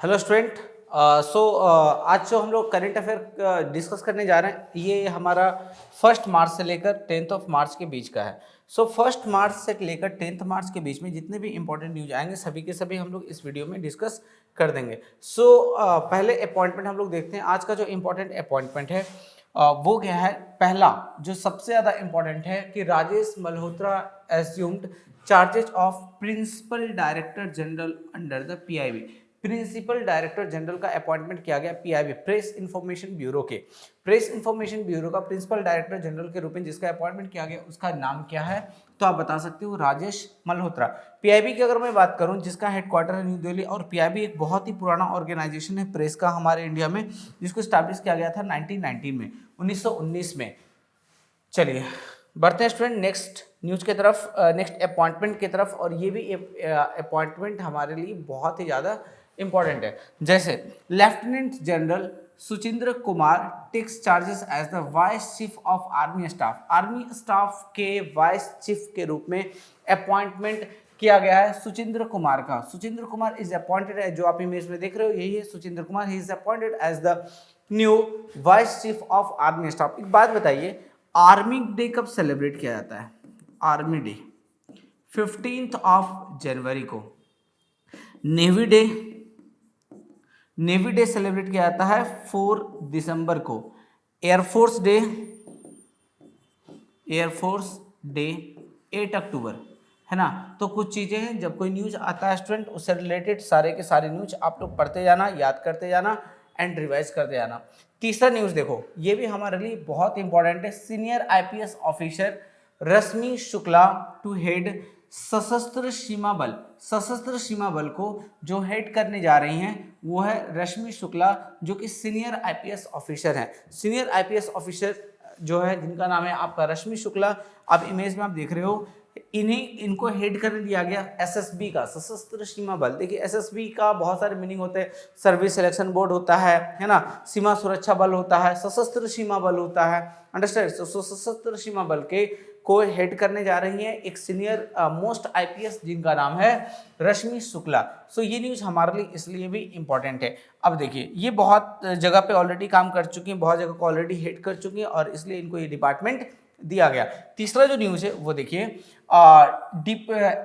Hello student. आज जो हम लोग करंट अफेयर डिस्कस करने जा रहे हैं ये हमारा 1 मार्च से लेकर 10 मार्च के बीच का है। 1 मार्च से लेकर 10 मार्च के बीच में जितने भी इंपॉर्टेंट न्यूज आएंगे सभी के सभी हम लोग इस वीडियो में डिस्कस कर देंगे। पहले अपॉइंटमेंट हम लोग देखते हैं। आज का जो इम्पोर्टेंट अपॉइंटमेंट है वो क्या है। पहला जो सबसे ज़्यादा इम्पोर्टेंट है कि Rajesh Malhotra assumed charges of principal director general under the PIB. Principal director general का अपॉइंटमेंट किया गया पीआईबी, प्रेस इंफॉर्मेशन ब्यूरो के। प्रेस इंफॉर्मेशन ब्यूरो का प्रिंसिपल डायरेक्टर जनरल के रूप में जिसका अपॉइंटमेंट किया गया उसका नाम क्या है, तो आप बता सकते हो राजेश मल्होत्रा। पीआईबी की अगर मैं बात करूं जिसका हेडक्वार्टर है न्यू दिल्ली, और पीआईबी एक बहुत ही पुराना ऑर्गेनाइजेशन है प्रेस का हमारे इंडिया में, जिसको स्टैब्लिश किया गया था 1919 में, 1919 में। चलिए बढ़ते हैं स्टूडेंट नेक्स्ट न्यूज की तरफ, नेक्स्ट अपॉइंटमेंट की तरफ। और ये भी अपॉइंटमेंट हमारे लिए बहुत ही ज़्यादा इंपॉर्टेंट है। जैसे lieutenant general Suchindra Kumar takes charges as the vice chief of army staff. Army staff के वाइस चीफ के रूप में अपॉइंटमेंट किया गया है सुचिंद्र कुमार का। सुचिंद्र कुमार इज अपॉइंटेड, जो आप इमेज में देख रहे हो यही है Suchindra Kumar. He is appointed as the new vice chief of army staff. एक बात बताइए, आर्मी डे कब सेलिब्रेट किया जाता है? आर्मी डे 15 जनवरी को। नेवी डे सेलिब्रेट किया जाता है 4 दिसंबर को। एयरफोर्स डे 8 अक्टूबर, है ना। तो कुछ चीज़ें हैं, जब कोई न्यूज आता है स्टूडेंट उससे रिलेटेड सारे के सारे न्यूज आप लोग पढ़ते जाना, याद करते जाना एंड रिवाइज करते जाना। तीसरा न्यूज देखो, ये भी हमारे लिए बहुत इंपॉर्टेंट है। Senior IPS officer Rashmi Shukla to head Sashastra Seema बल। सशस्त्र सीमा बल को जो हेड करने जा रही हैं वो है रश्मि शुक्ला, जो कि सीनियर आईपीएस ऑफिसर हैं। सीनियर आईपीएस ऑफिसर जो है जिनका नाम है आपका रश्मि शुक्ला, आप इमेज में आप देख रहे हो, इनको हेड करने दिया गया एसएसबी का, सशस्त्र सीमा बल। देखिए एसएसबी का बहुत सारे मीनिंग होते हैं, सर्विस सिलेक्शन बोर्ड होता है ना, सीमा सुरक्षा बल होता है, सशस्त्र सीमा बल होता है, अंडरस्टैंड। तो सशस्त्र सीमा बल के को हेड करने जा रही है एक सीनियर मोस्ट आईपीएस जिनका नाम है रश्मि शुक्ला। सो ये न्यूज़ हमारे लिए इसलिए भी इंपॉर्टेंट है। अब देखिए ये बहुत जगह पे ऑलरेडी काम कर चुकी हैं, बहुत जगह को ऑलरेडी हेड कर चुकी हैं और इसलिए इनको ये डिपार्टमेंट दिया गया। तीसरा जो न्यूज है वो देखिए,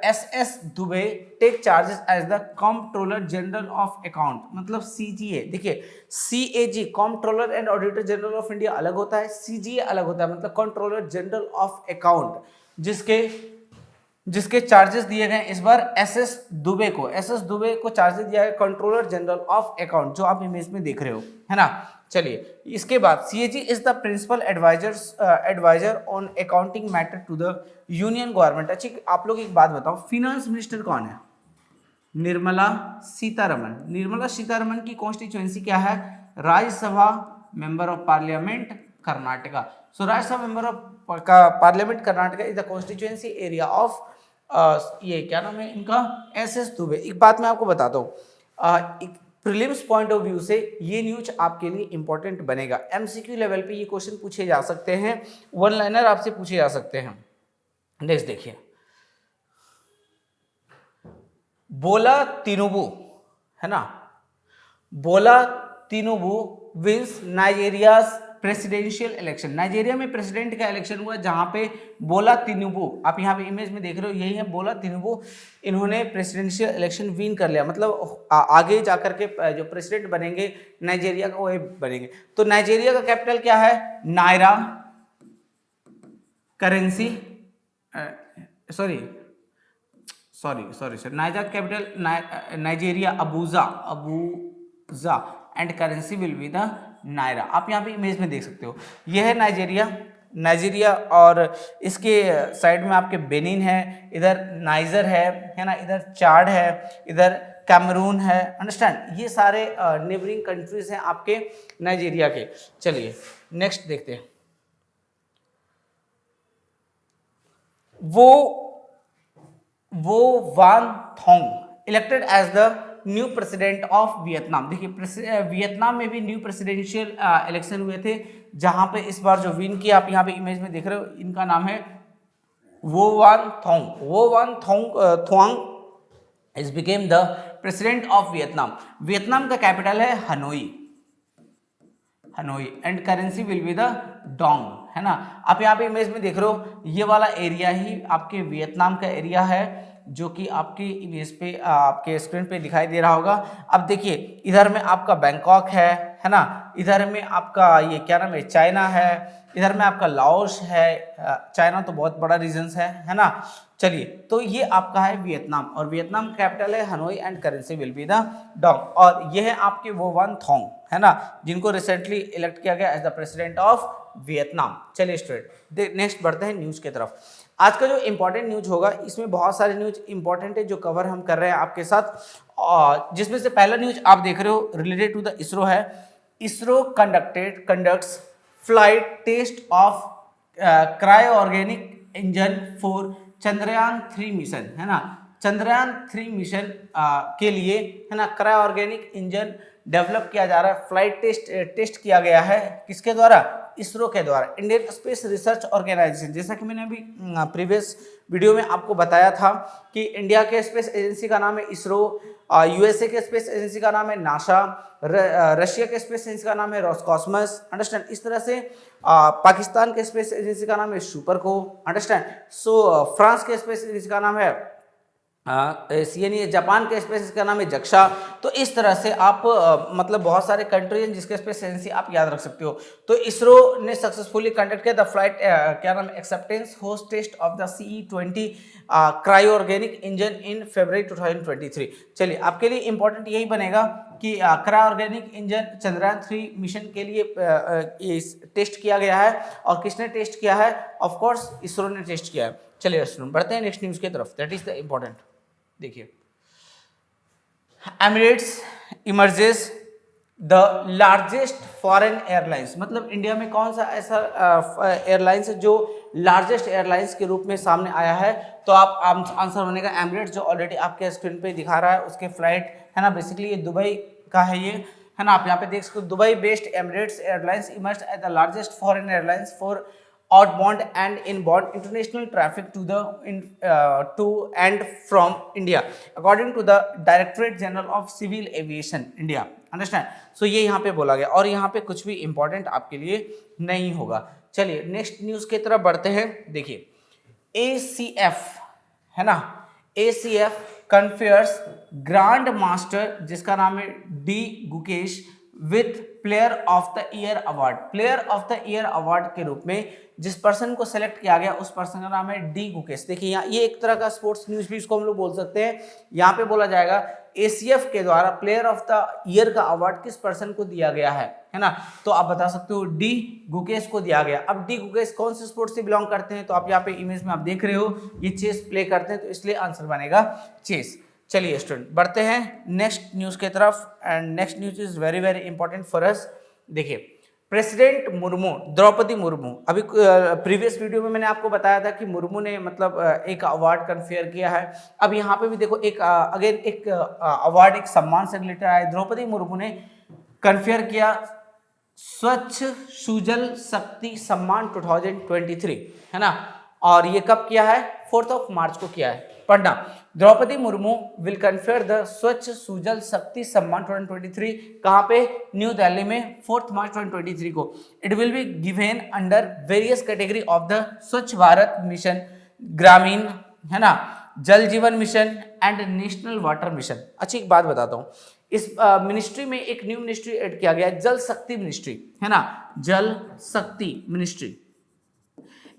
S Dubey take charges as the controller general of account, मतलब सीजीए। देखिए CAG controller and auditor general of India अलग होता है, सीजीए अलग होता है, मतलब कंट्रोलर जनरल ऑफ अकाउंट, जिसके चार्जेस दिए गए इस बार एसएस दुबे को चार्जेस दिया गया कंट्रोलर जनरल ऑफ अकाउंट, जो आप इमेज में देख रहे हो, है ना। चलिए इसके बाद CAG is the principal adviser on accounting matter to the union government. अच्छा आप लोग एक बात बताओ, फिनेंस मिनिस्टर कौन है? निर्मला सीतारमन। निर्मला सीतारमन की कॉन्स्टिट्यूएंसी क्या है? Rajya Sabha member of parliament Karnataka. So Rajya Sabha member of parliament Karnataka is the constituency area of ये क्या नाम है इनका, एसएस दुबे। एक बात मैं आपको बताता हूँ, प्रीलिम्स पॉइंट ऑफ व्यू से ये न्यूज आपके लिए इंपॉर्टेंट बनेगा। एमसीक्यू लेवल पे ये क्वेश्चन पूछे जा सकते हैं, वन लाइनर आपसे पूछे जा सकते हैं। नेक्स्ट देखिए, बोला तिनुबू, है ना, बोला Tinubu wins Nigeria's presidential election. Nigeria में प्रेसिडेंट का इलेक्शन हुआ जहां पे बोला तिनुबू, आप यहां पे इमेज में देख रहे हो यही है बोला तिनुबू, इन्होंने प्रेसिडेंशियल इलेक्शन विन कर लिया, मतलब आगे जाकर के जो प्रेसिडेंट बनेंगे नाइजेरिया का वो बनेंगे। तो नाइजेरिया का कैपिटल क्या है? Naira currency, sorry Naija capital Nigeria Abuja and currency will be the naira. आप यहाँ पे इमेज में देख सकते हो, यह है नाइजीरिया और इसके साइड में आपके बेनिन है, इधर नाइजर है ना, इधर चाड है, इधर कैमरून है, अंडरस्टैंड। ये सारे नेबरिंग कंट्रीज हैं आपके नाइजीरिया के। चलिए नेक्स्ट देखते हैं, Vo Van Thuong elected as the new president of Vietnam. देखिए वियतनाम में भी न्यू प्रेसिडेंशियल इलेक्शन हुए थे, जहां पे इस बार जो विन किया आप यहाँ पे इमेज में देख रहे हो, इनका नाम है Vo Van Thuong. Is became the president of Vietnam. Vietnam का कैपिटल है Hanoi, and currency will be the dong, है ना। आप यहाँ पे इमेज में देख रहे हो, ये वाला एरिया ही आपके वियतनाम का एरिया है, जो कि आपकी इमेज पे आपके स्क्रीन पे दिखाई दे रहा होगा। अब देखिए इधर में आपका बैंकॉक है ना, इधर में आपका ये क्या नाम है, चाइना है, इधर में आपका लाओस है, चाइना तो बहुत बड़ा रीजन्स है ना। चलिए, तो ये आपका है वियतनाम, और वियतनाम कैपिटल है Hanoi, and currency will be the Dong. और ये है आपके वो वन थोंग, है ना, जिनको रिसेंटली इलेक्ट किया गया as the president of Vietnam. चलिए स्टूडेंट, नेक्स्ट बढ़ते हैं न्यूज़ की तरफ। आज का जो इंपॉर्टेंट न्यूज होगा, इसमें बहुत सारे न्यूज इंपॉर्टेंट है जो कवर हम कर रहे हैं आपके साथ, और जिसमें से पहला न्यूज आप देख रहे हो रिलेटेड टू द इसरो है। ISRO conducts flight test of cryo organic engine for Chandrayaan 3 mission, है ना। चंद्रयान 3 मिशन के लिए, है ना, क्रायो ऑर्गेनिक इंजन डेवलप किया जा रहा है। फ्लाइट टेस्ट किया गया है किसके द्वारा, इसरो के द्वारा, इंडियन स्पेस रिसर्च ऑर्गेनाइजेशन। जैसा कि मैंने अभी प्रीवियस वीडियो में आपको बताया था कि इंडिया के स्पेस एजेंसी का नाम है इसरो, यूएसए के स्पेस एजेंसी का नाम है नासा, रशिया के स्पेस एजेंसी का नाम है रोसकॉस्मस, अंडरस्टैंड। इस तरह से पाकिस्तान के स्पेस एजेंसी का नाम है सुपरको, अंडरस्टैंड। सो फ्रांस के स्पेस एजेंसी का नाम है यानी जापान के स्पेस का नाम है जक्षा। तो इस तरह से आप मतलब बहुत सारे कंट्री हैं जिसके स्पेस एजेंसी आप याद रख सकते हो। तो इसरो ने सक्सेसफुली कंडक्ट किया द फ्लाइट क्या नाम है, acceptance host test of the CE-20 cryo organic engine in February 2023। चलिए, आपके लिए इंपॉर्टेंट यही बनेगा कि cryo organic engine Chandrayaan 3 mission के लिए टेस्ट किया गया है, और किसने टेस्ट किया है, ऑफकोर्स इसरो ने टेस्ट किया है। चलिए स्टूडेंट, बढ़ते हैं नेक्स्ट न्यूज की तरफ, दैट इज द इंपॉर्टेंट। देखिए, Emirates emerges the largest foreign airlines, मतलब इंडिया में कौन सा ऐसा एयरलाइंस है जो लार्जेस्ट एयरलाइंस के रूप में सामने आया है। तो आप आंसर बनेगा एमिरेट्स, जो ऑलरेडी आपके स्क्रीन पे दिखा रहा है उसके फ्लाइट, है ना। बेसिकली ये दुबई का है ये, है ना। आप यहाँ पे देख सकते हो, Dubai based Emirates airlines emerge as the largest foreign airlines for outbound and inbound international traffic to and from India, according to the Directorate General of Civil Aviation India, understand। so ये यहाँ पे बोला गया, और यहाँ पे कुछ भी important आपके लिए नहीं होगा। चलिए नेक्स्ट न्यूज़ की तरफ बढ़ते हैं। देखिए, ACF, है ना, ACF कन्फेयर्स ग्रैंड मास्टर, जिसका नाम है D Gukesh, with player of the year award. Player of the year award के रूप में जिस पर्सन को सेलेक्ट किया गया उस पर्सन का नाम है डी गुकेश। देखिए यहाँ ये एक तरह का स्पोर्ट्स न्यूज भी इसको हम लोग बोल सकते हैं। यहाँ पे बोला जाएगा ACF के द्वारा प्लेयर ऑफ द ईयर का अवार्ड किस पर्सन को दिया गया है ना। तो आप बता सकते हो डी गुकेश को दिया गया। अब डी गुकेश कौन से स्पोर्ट्स से बिलोंग करते हैं, तो आप यहाँ पे इमेज में आप देख रहे हो ये चेस प्ले करते हैं, तो इसलिए आंसर बनेगा चेस। चलिए स्टूडेंट, बढ़ते हैं नेक्स्ट न्यूज़ की तरफ, and next news is very very important for us. देखिए, प्रेसिडेंट मुर्मू, द्रौपदी मुर्मू, अभी प्रीवियस वीडियो में मैंने आपको बताया था कि मुर्मू ने मतलब एक अवार्ड कन्फेयर किया है। अब यहाँ पे भी देखो एक अगेन एक अवार्ड, एक सम्मान से रिलेटेड आया। द्रौपदी मुर्मू ने कन्फेयर किया स्वच्छ सुजल शक्ति सम्मान 2023, है ना। और ये कब किया है, 4 मार्च को किया है। पढ़ना, द्रौपदी मुर्मू विल कन्फेयर द स्वच्छ सुजल शक्ति सम्मान 2023, कहाँ पे, न्यू दिल्ली में 4 मार्च 2023 को। It will be given under various category of the स्वच्छ भारत मिशन, ग्रामीण, है ना, जल जीवन mission and national water mission. अच्छी एक बात बताता हूँ, इस मिनिस्ट्री में एक न्यू मिनिस्ट्री ऐड किया गया है, जल शक्ति मिनिस्ट्री, है ना, जल शक्ति मिनिस्ट्री।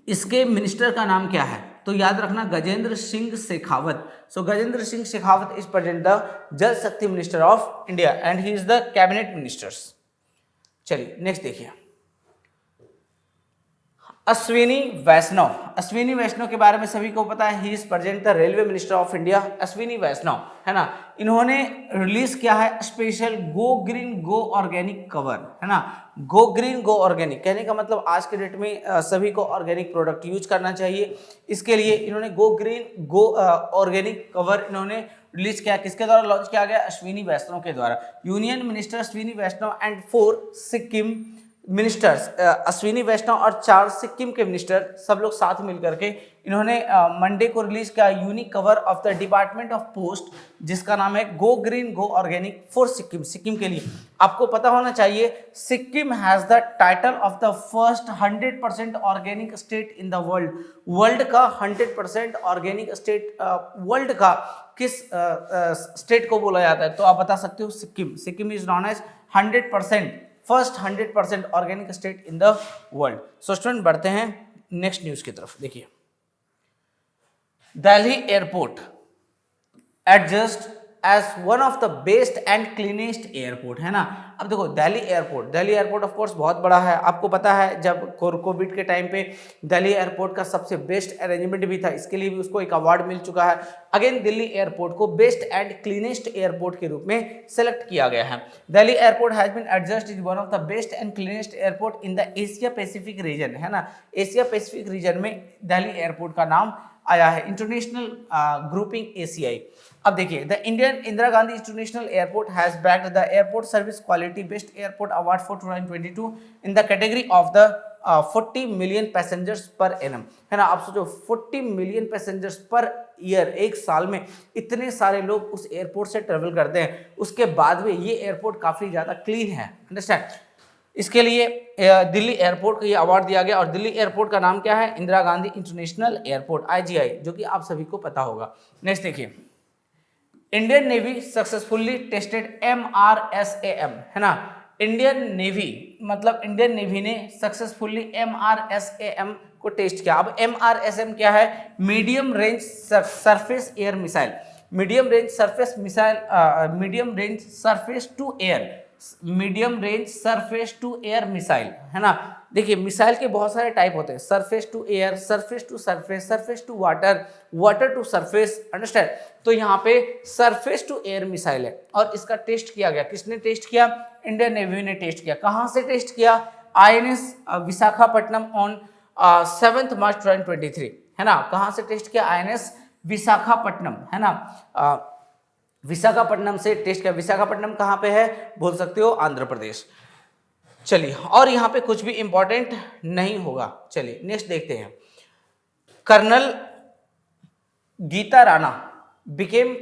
इसके मिनिस्टर का नाम क्या है, तो याद रखना Gajendra Singh Shekhawat. So Gajendra Singh Shekhawat is present the Jal Shakti minister of India, and he is the cabinet ministers. चलिए नेक्स्ट देखिए, अश्विनी वैष्णव। अश्विनी वैष्णव के बारे में सभी को पता है, he is present the railway minister of India. Ashwini Vaishnaw, है ना, इन्होंने रिलीज किया है special go green go organic cover, है ना। गो ग्रीन गो ऑर्गेनिक कहने का मतलब आज के डेट में सभी को ऑर्गेनिक प्रोडक्ट यूज करना चाहिए। इसके लिए इन्होंने गो ग्रीन गो ऑर्गेनिक कवर इन्होंने रिलीज किया। किसके द्वारा लॉन्च किया गया, अश्विनी वैष्णव के द्वारा। Union minister Ashwini Vaishnaw and 4 Sikkim ministers Ashwini Vaishnaw और 4 सिक्किम के मिनिस्टर सब लोग साथ मिलकर के इन्होंने मंडे को रिलीज किया unique cover of the department of post, जिसका नाम है गो green go organic for Sikkim. Sikkim के लिए आपको पता होना चाहिए Sikkim has the title of the first 100% organic state in the world. World का 100% ऑर्गेनिक स्टेट वर्ल्ड का किस स्टेट को बोला जाता है? तो आप बता सकते हो Sikkim. Sikkim is known as 100% first 100% organic state in the world. So student बढ़ते हैं नेक्स्ट न्यूज की तरफ। देखिए Delhi airport adjudged as one of the best and cleanest airport, है ना। अब देखो दिल्ली एयरपोर्ट ऑफ कोर्स बहुत बड़ा है। आपको पता है जब कोविड के टाइम पे दिल्ली एयरपोर्ट का सबसे बेस्ट अरेंजमेंट भी था, इसके लिए भी उसको एक अवार्ड मिल चुका है। अगेन दिल्ली एयरपोर्ट को बेस्ट एंड क्लीनेस्ट एयरपोर्ट के रूप में सेलेक्ट किया गया है। Delhi airport has been adjudged is one of the best and cleanest airport in the Asia Pacific region, है ना। एशिया पैसिफिक रीजन में दिल्ली एयरपोर्ट का नाम आया है। International grouping ACI. अब देखिए the Indian Indira Gandhi international airport has backed the airport service quality best airport award for 2022 in the category of the 40 million passengers per annum, है ना। आप सोचो 40 मिलियन पैसेंजर्स पर ईयर, एक साल में इतने सारे लोग उस एयरपोर्ट से ट्रेवल करते हैं, उसके बाद भी ये एयरपोर्ट काफ़ी ज़्यादा क्लीन है, अंडरस्टैंड। इसके लिए दिल्ली एयरपोर्ट को ये अवार्ड दिया गया और दिल्ली एयरपोर्ट का नाम क्या है? Indira Gandhi international airport IGI, जो कि आप सभी को पता होगा। नेक्स्ट देखिए Indian navy successfully tested MRSAM, है ना। इंडियन नेवी मतलब इंडियन नेवी ने सक्सेसफुली MRSAM को टेस्ट किया। अब MRSAM क्या है? Medium range surface air missile, medium range surface missile, medium range surface to air, medium range surface to air missile, है ना। देखिए मिसाइल के बहुत सारे टाइप होते हैं, surface to air, surface to surface, surface to water, water to surface, understand. तो यहाँ पे सरफेस टू एयर मिसाइल है और इसका टेस्ट किया गया। किसने टेस्ट किया? इंडियन नेवी ने टेस्ट किया। कहाँ से टेस्ट किया? INS विशाखापट्टनम ऑन 7 मार्च 2023, है ना। कहाँ से टेस्ट किया? INS विशाखापट्टनम, है ना। विशाखापट्टनम से टेस्ट किया। विशाखापट्टनम कहाँ पे है? बोल सकते हो आंध्र प्रदेश। चलिए और यहाँ पे कुछ भी इंपॉर्टेंट नहीं होगा। चलिए नेक्स्ट देखते हैं। Colonel Geeta Rana became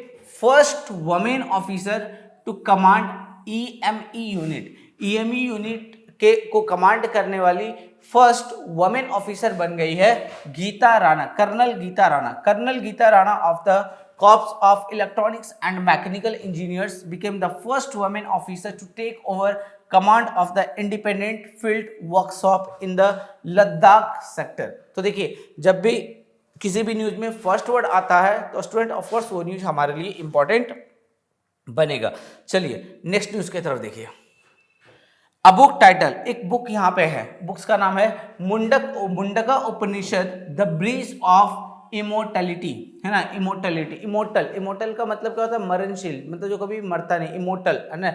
first women officer to command EME unit. EME unit के को कमांड करने वाली फर्स्ट वुमेन ऑफिसर बन गई है Geeta Rana, colonel Geeta Rana. Colonel Geeta Rana of the Corps of Electronics and Mechanical Engineers became the first woman officer to take over command of the independent field workshop in the Ladakh sector। तो देखिए जब भी किसी भी news में फर्स्ट वर्ड आता है तो स्टूडेंट ऑफ कोर्स वो न्यूज हमारे लिए इंपॉर्टेंट बनेगा। चलिए नेक्स्ट न्यूज की तरफ देखिए। अ बुक टाइटल, एक बुक यहाँ पे है, बुक्स का नाम है Mundaka Upanishad the bridge of immortality, है ना। इमोर्टलिटी, इमोर्टल का मतलब क्या होता है? मरणशील, मतलब जो कभी मरता नहीं, इमोर्टल, है ना।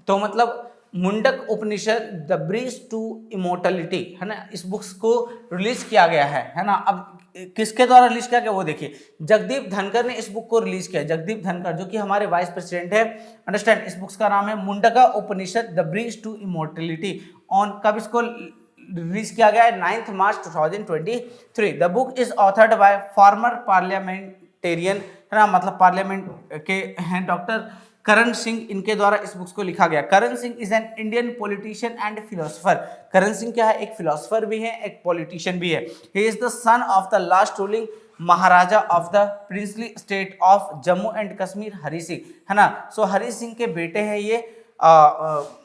तो मतलब मुंडक उपनिषद द ब्रिज टू इमोर्टलिटी, है ना। इस बुक्स को रिलीज किया गया है ना। अब किसके द्वारा रिलीज किया गया वो देखिए, जगदीप धनखड़ ने इस बुक को रिलीज किया। जगदीप धनखड़ जो कि हमारे वाइस प्रेसिडेंट है, अंडरस्टैंड। इस बुक्स का नाम है Mundaka Upanishad the bridge to immortality. On कब इसको रिलीज किया गया है? 9 March 2023। The book is authored by former parliamentarian, है ना, मतलब पार्लियामेंट के हैं डॉक्टर करण सिंह, इनके द्वारा इस बुक्स को लिखा गया। Karan Singh is an Indian politician and philosopher. Karan Singh क्या है? एक फिलोसोफर भी है, एक पॉलिटिशियन भी है। He is the son of the last ruling Maharaja of the princely state of Jammu and Kashmir Hari Singh, है ना। सो हरि सिंह के बेटे हैं ये,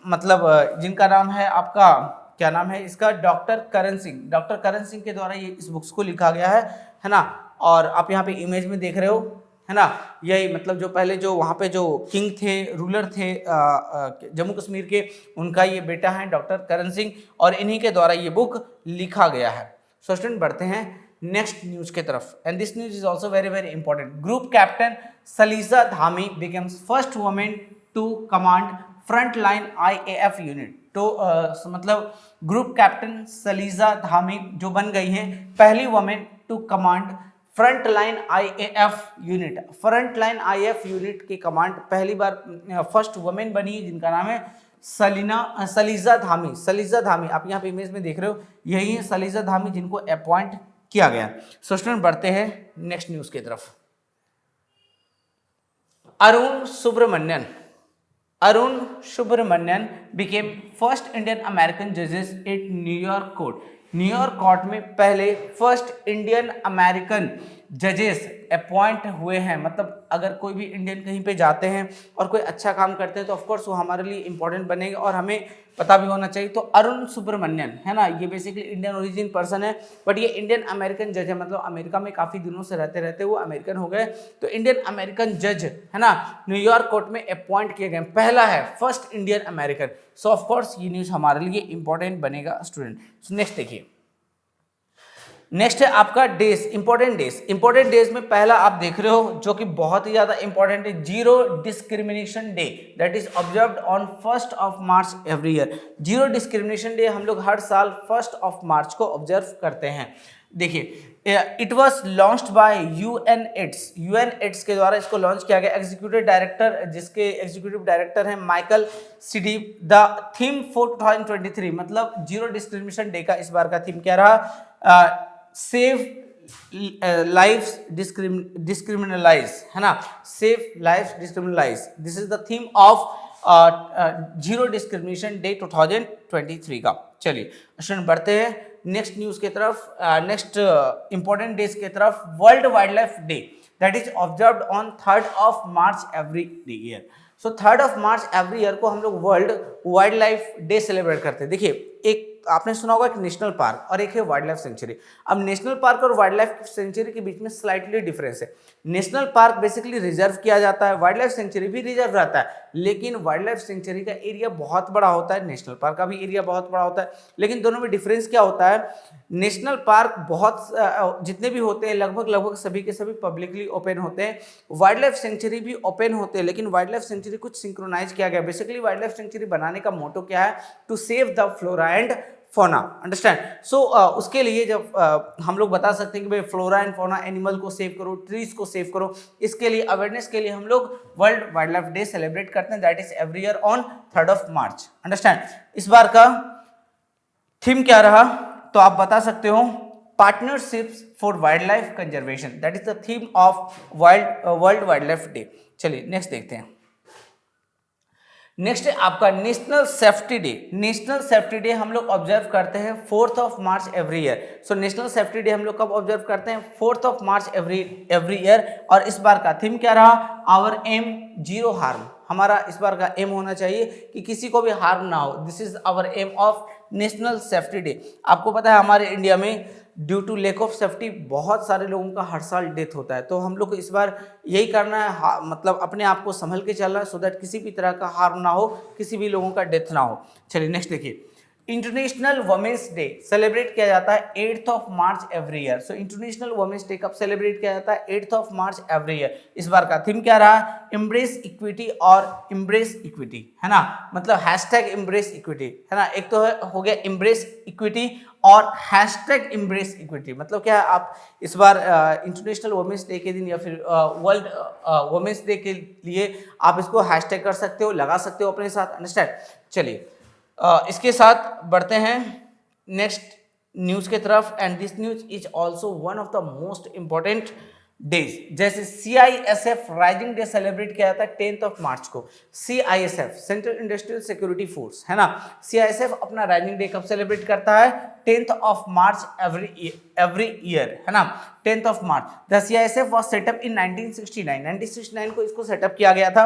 मतलब जिनका नाम है आपका, क्या नाम है इसका? डॉक्टर करण सिंह। डॉक्टर करण सिंह के द्वारा ये इस बुक्स को लिखा गया है ना। और आप यहाँ पे इमेज में देख रहे हो, है ना। यही मतलब जो पहले जो वहाँ पे जो किंग थे, रूलर थे जम्मू कश्मीर के, उनका ये बेटा है डॉक्टर करण सिंह और इन्हीं के द्वारा ये बुक लिखा गया है। सो स्टूडेंट बढ़ते हैं नेक्स्ट न्यूज के तरफ and this news is also very very important. Group captain Shaliza Dhami becomes first women to command front line IAF unit. तो मतलब ग्रुप कैप्टन सलीजा धामी जो बन गई हैं पहली women to command front line IAF unit. Front line IAF unit की command पहली बार फर्स्ट वुमेन बनी है जिनका नाम है सलीजा धामी आप यहाँ पे इमेज में देख रहे हो, यही है सलीजा धामी जिनको अपॉइंट किया गया। सो स्टूडेंट बढ़ते हैं नेक्स्ट न्यूज की तरफ। Arun Subramanian became first Indian American जजेस at New York court. New York court में पहले फर्स्ट इंडियन अमेरिकन जजेस अपॉइंट हुए हैं। मतलब अगर कोई भी इंडियन कहीं पे जाते हैं और कोई अच्छा काम करते हैं तो ऑफकोर्स वो हमारे लिए इंपॉर्टेंट बनेगा और हमें पता भी होना चाहिए। तो अरुण सुब्रमण्यन है ना, ये बेसिकली इंडियन ओरिजिन पर्सन है, बट ये इंडियन अमेरिकन जज है, मतलब अमेरिका में काफ़ी दिनों से रहते रहते वो अमेरिकन हो गए। तो इंडियन अमेरिकन जज है ना, न्यूयॉर्क कोर्ट में अपॉइंट किए गए, पहला है first Indian American. So of course ये न्यूज़ हमारे लिए इंपॉर्टेंट बनेगा स्टूडेंट। सो नेक्स्ट देखिए, नेक्स्ट है आपका डेज, इंपॉर्टेंट डेज में पहला आप देख रहे हो जो कि बहुत ही ज्यादा इंपॉर्टेंट है, zero discrimination day that is observed on 1st of March every year. Zero discrimination day हम लोग हर साल 1st ऑफ मार्च को ऑब्जर्व करते हैं। देखिए इट वॉज लॉन्च्ड बाय यूएनएड्स के द्वारा इसको लॉन्च किया गया। एग्जीक्यूटिव डायरेक्टर, जिसके एग्जीक्यूटिव डायरेक्टर हैं माइकल सीडीव। द थीम फॉर 2023 मतलब जीरो डिस्क्रिमिनेशन डे का इस बार का थीम क्या रहा, सेव लाइव्स डिस्क्रिमिनलाइज, है ना, save lives decriminalise, this is the theme of zero discrimination day 2023 का। चलिए स्टूडेंट बढ़ते हैं नेक्स्ट न्यूज की तरफ, नेक्स्ट इंपॉर्टेंट डेज की तरफ। World wild life day that is observed on 3rd of March every year. So 3rd of March every year को हम लोग world wild life day celebrate करते हैं। देखिए एक आपने सुना होगा कि नेशनल पार्क और एक है वाइल्ड लाइफ सेंचुरी। अब नेशनल पार्क और वाइल्ड लाइफ सेंचुरी के बीच में स्लाइटली डिफरेंस है। नेशनल पार्क बेसिकली रिजर्व किया जाता है, वाइल्ड लाइफ सेंचुरी भी रिजर्व रहता है, लेकिन वाइल्ड लाइफ सेंचुरी का एरिया बहुत बड़ा होता है, नेशनल पार्क का भी एरिया बहुत बड़ा होता है। लेकिन दोनों में डिफरेंस क्या होता है, नेशनल पार्क बहुत जितने भी होते हैं लगभग सभी के सभी पब्लिकली ओपन होते हैं, वाइल्ड लाइफ सेंचुरी भी ओपन होते हैं, लेकिन वाइल्ड लाइफ सेंचुरी कुछ सिंक्रोनाइज किया गया। बेसिकली वाइल्ड लाइफ सेंचुरी बनाने का मोटो क्या है, to save the flora and fauna, understand. So उसके लिए जब हम लोग बता सकते हैं कि भाई फ्लोरा एंड फोना एनिमल को सेव करो, ट्रीज को सेव करो, इसके लिए अवेयरनेस के लिए हम लोग world wild life day celebrate करते हैं, that is every year on 3rd of March, understand. इस बार का थीम क्या रहा तो आप बता सकते हो, partnerships for wild life conservation, that is the theme of world wild life day. चलिए नेक्स्ट देखते हैं। नेक्स्ट है आपका national safety day. National safety day हम लोग ऑब्जर्व करते हैं 4th of March every year. So national safety day हम लोग कब ऑब्जर्व करते हैं, 4th of March every year. और इस बार का थीम क्या रहा, आवर एम जीरो हार्म। हमारा इस बार का एम होना चाहिए कि किसी को भी हार्म ना हो, this is our aim of national safety day. आपको पता है हमारे इंडिया में due to lack of safety बहुत सारे लोगों का हर साल डेथ होता है, तो हम लोग को इस बार यही करना है, मतलब अपने आप को संभल के चलना है, सो दैट किसी भी तरह का हार्म ना हो, किसी भी लोगों का डेथ ना हो। चलिए नेक्स्ट देखिए, इंटरनेशनल वुमेन्स डे सेलिब्रेट किया जाता है 8th of March every year. So international women's day कब सेलिब्रेट किया जाता है, 8th of March every year. इस बार का थीम क्या रहा, एम्ब्रेस इक्विटी और एम्ब्रेस इक्विटी, है ना, मतलब हैशटैग एम्ब्रेस इक्विटी, है ना। एक तो हो गया एम्ब्रेस इक्विटी और हैशटैग एम्ब्रेस इक्विटी, मतलब क्या है, आप इस बार इंटरनेशनल वुमेन्स डे के दिन या फिर वर्ल्ड वुमेन्स डे के लिए आप इसको हैशटैग कर सकते हो, लगा सकते हो अपने साथ, अंडरस्टैंड। चलिए इसके साथ बढ़ते हैं नेक्स्ट न्यूज़ की तरफ, and this news is also one of the most important days. जैसे CISF राइजिंग डे सेलिब्रेट किया जाता है 10th ऑफ मार्च को। CISF central industrial security force, है ना, CISF अपना राइजिंग डे कब सेलिब्रेट करता है, 10th of March every year, है ना, 10th of March. The CISF was set up in 1969 को इसको सेटअप किया गया था,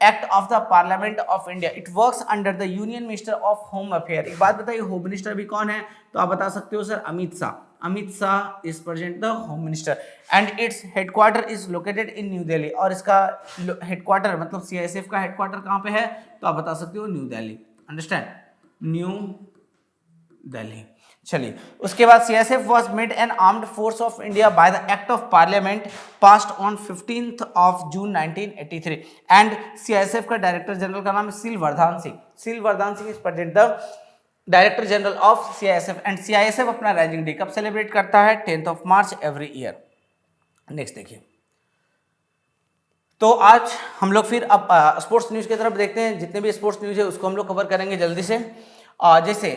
act of the parliament of India. It works under the union minister of home affair. एक बात बताइए, होम मिनिस्टर भी कौन है, तो आप बता सकते हो sir, Amit Shah. Amit Shah is present the home minister and its headquarter is located in new Delhi. और इसका हेडक्वार्टर मतलब CISF का हेडक्वार्टर कहाँ पे है, तो आप बता सकते हो न्यू दिल्ली, अंडरस्टैंड, न्यू दिल्ली। चलिए उसके बाद CISF was made an armed force of India by the act of parliament passed on 15th of June 1983 and CISF का डायरेक्टर जनरल का नाम है Silvardhan Singh. Silvardhan Singh is present the director general of CISF and CISF अपना raising day कब celebrate करता है, 10th of March every year. Next देखिए, तो आज हम लोग फिर अब स्पोर्ट्स न्यूज़ की तरफ देखते हैं। जितने भी स्पोर्ट्स न्यूज़ है उसको हम लोग कवर करेंगे जल्दी से। जैसे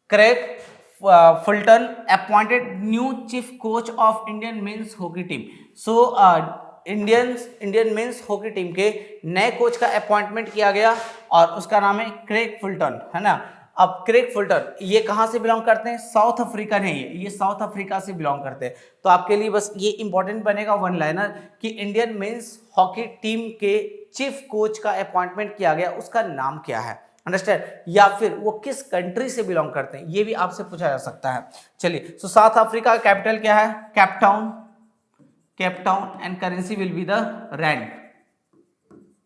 Craig Fulton appointed new chief coach of Indian men's hockey team. So Indian men's hockey team के नए कोच का अपॉइंटमेंट किया गया और उसका नाम है क्रेग फुलटन, है ना। अब क्रेग फुलटन ये कहाँ से बिलोंग करते हैं? साउथ अफ्रीका नहीं है, ये साउथ अफ्रीका से बिलोंग करते हैं। तो आपके लिए बस ये इंपॉर्टेंट बनेगा वन लाइनर कि इंडियन मेंस हॉकी टीम के चीफ कोच का अपॉइंटमेंट किया गया, उसका नाम क्या है, अंडरस्टैंड, या फिर वो किस कंट्री से बिलोंग करते हैं, ये भी आपसे पूछा जा सकता है। चलिए, सो साउथ अफ्रीका का कैपिटल क्या है? Cape Town and currency will be the rand,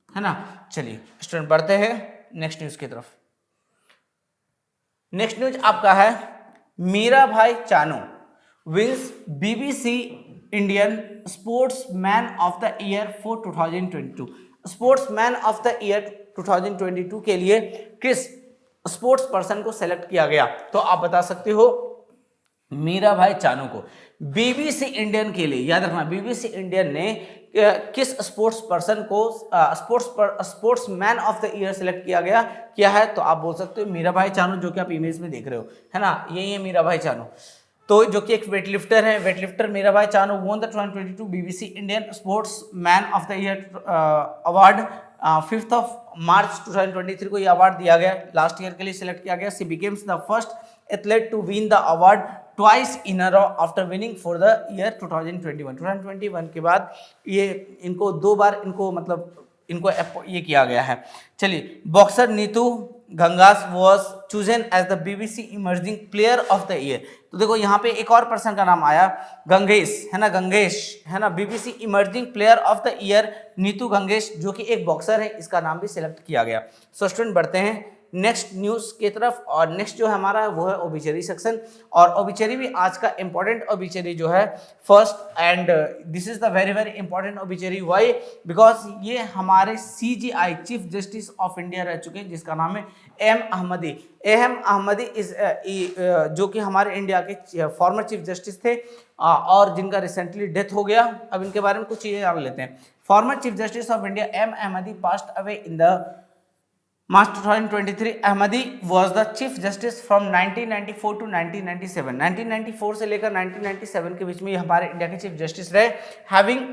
है ना। चलिए स्टूडेंट बढ़ते हैं नेक्स्ट न्यूज की तरफ। नेक्स्ट न्यूज आपका है Mirabai Chanu wins BBC Indian sportsman of the year for 2022। Sportsman of the year 2022 के लिए किस स्पोर्ट्स पर्सन को सेलेक्ट किया गया? तो आप बता सकते हो मीराभाई चानू को। बीबीसी इंडियन के लिए याद रखना, बीबीसी इंडियन ने किस स्पोर्ट्स पर्सन को sportsman of the year select किया है? तो आप बोल सकते हो मीराभाई चानू, जो कि आप इमेज में देख रहे हो, है ना, यही है मीराभाई चानू। तो जो कि एक वेटलिफ्टर है, weightlifter Mirabai Chanu won the 2022 BBC Indian sportsman of the year award. 5 March 2023 को ये अवार्ड दिया गया, लास्ट ईयर के लिए सिलेक्ट किया गया। She becomes the first athlete to win the award twice in a row after winning for the year 2021 के बाद ये इनको 2 बार इनको ये किया गया है। चलिए, boxer Nitu Ghanghas was chosen as the BBC emerging player of the year. तो देखो यहाँ पे एक और पर्सन का नाम आया, गंगेश, है ना, गंगेश, है ना, BBC emerging player of the year Neetu Gangesh, जो कि एक बॉक्सर है, इसका नाम भी सिलेक्ट किया गया। सो स्टूडेंट बढ़ते हैं नेक्स्ट न्यूज़ की तरफ, और नेक्स्ट जो हमारा है वो है ओबिचरी सेक्शन। और ओबिचरी भी आज का इंपॉर्टेंट ओबिचरी जो है first, and this is the very very important obituary. Why? Because ये हमारे CJI chief justice of India रह चुके हैं, जिसका नाम है एम अहमदी। इस जो कि हमारे इंडिया के फॉर्मर चीफ जस्टिस थे और जिनका रिसेंटली डेथ हो गया। अब इनके बारे में कुछ चीज़ें जान लेते हैं। Former chief justice of India M Ahmadi passed away in the March 2023. Ahmadi was the Chief Justice from 1994 to 1997. 1994 से लेकर 1997 के बीच में ये हमारे इंडिया के चीफ जस्टिस रहे। Having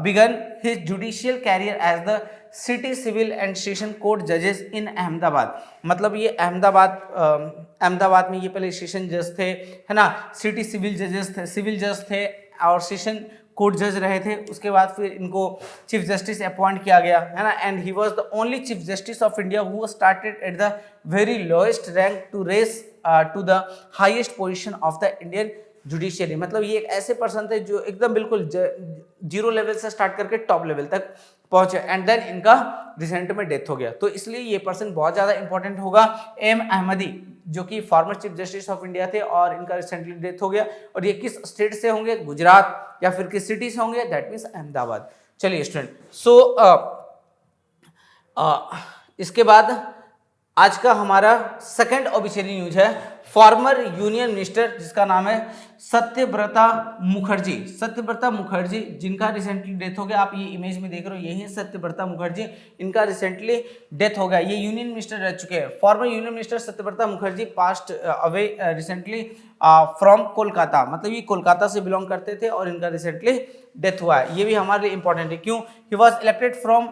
begun his judicial career as the City Civil and Session Court judges in Ahmedabad. मतलब ये अहमदाबाद में ये पहले सेशन जज थे, है ना, सिटी सिविल जज थे और सेशन कोर्ट जज रहे थे। उसके बाद फिर इनको चीफ जस्टिस अपॉइंट किया गया, है ना, and he was the only chief justice of India who started at the very lowest rank to rise to the highest position of the Indian judiciary. मतलब ये एक ऐसे पर्सन थे जो एकदम बिल्कुल जीरो लेवल से स्टार्ट करके टॉप लेवल तक पहुंचे, एंड देन इनका रिसेंट में डेथ हो गया। तो इसलिए ये पर्सन बहुत ज़्यादा इंपॉर्टेंट होगा, एम अहमदी, जो कि farmer chief justice of India थे और इनका रिसेंटली डेथ हो गया। और ये किस स्टेट से होंगे? गुजरात, या फिर किस सिटी से होंगे? That means Ahmedabad. चलिए स्टूडेंट, सो इसके बाद आज का हमारा सेकंड ऑबिचरी न्यूज है फॉर्मर यूनियन मिनिस्टर, जिसका नाम है सत्यव्रता मुखर्जी, जिनका रिसेंटली डेथ हो गया। आप ये इमेज में देख रहे हो, यही है सत्यव्रता मुखर्जी, इनका रिसेंटली डेथ हो गया। ये यूनियन मिनिस्टर रह चुके हैं। Former union minister सत्यव्रता Mukherjee passed away recently from Kolkata, मतलब ये कोलकाता से बिलोंग करते थे और इनका रिसेंटली डेथ हुआ है। ये भी हमारे लिए इंपॉर्टेंट है। क्यों? He was elected from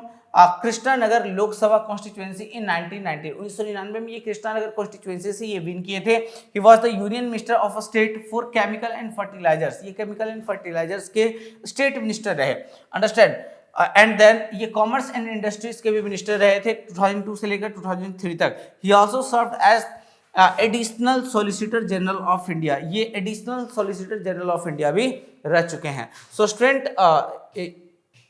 Krishnanagar Lok Sabha constituency in 1999 में ये कृष्णानगर कॉन्स्टिट्यूएंसी से ये विन किए थे। He was the union minister of a state for chemical and fertilisers, ये केमिकल एंड फर्टिलाइजर्स के स्टेट मिनिस्टर रहे, अंडरस्टैंड। एंड देन ये कॉमर्स एंड इंडस्ट्रीज के भी मिनिस्टर रहे थे 2002 से लेकर 2003 तक। He also served as additional solicitor general of India, ये additional solicitor general of India भी रह चुके हैं। सो स्टूडेंट,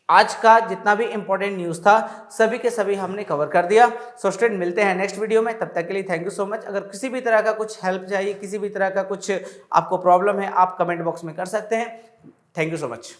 आज का जितना भी इंपॉर्टेंट न्यूज़ था सभी के सभी हमने कवर कर दिया। सो स्टूडेंट, मिलते हैं नेक्स्ट वीडियो में, तब तक के लिए थैंक यू सो मच। अगर किसी भी तरह का कुछ हेल्प चाहिए, किसी भी तरह का कुछ आपको प्रॉब्लम है, आप कमेंट बॉक्स में कर सकते हैं। Thank you so much.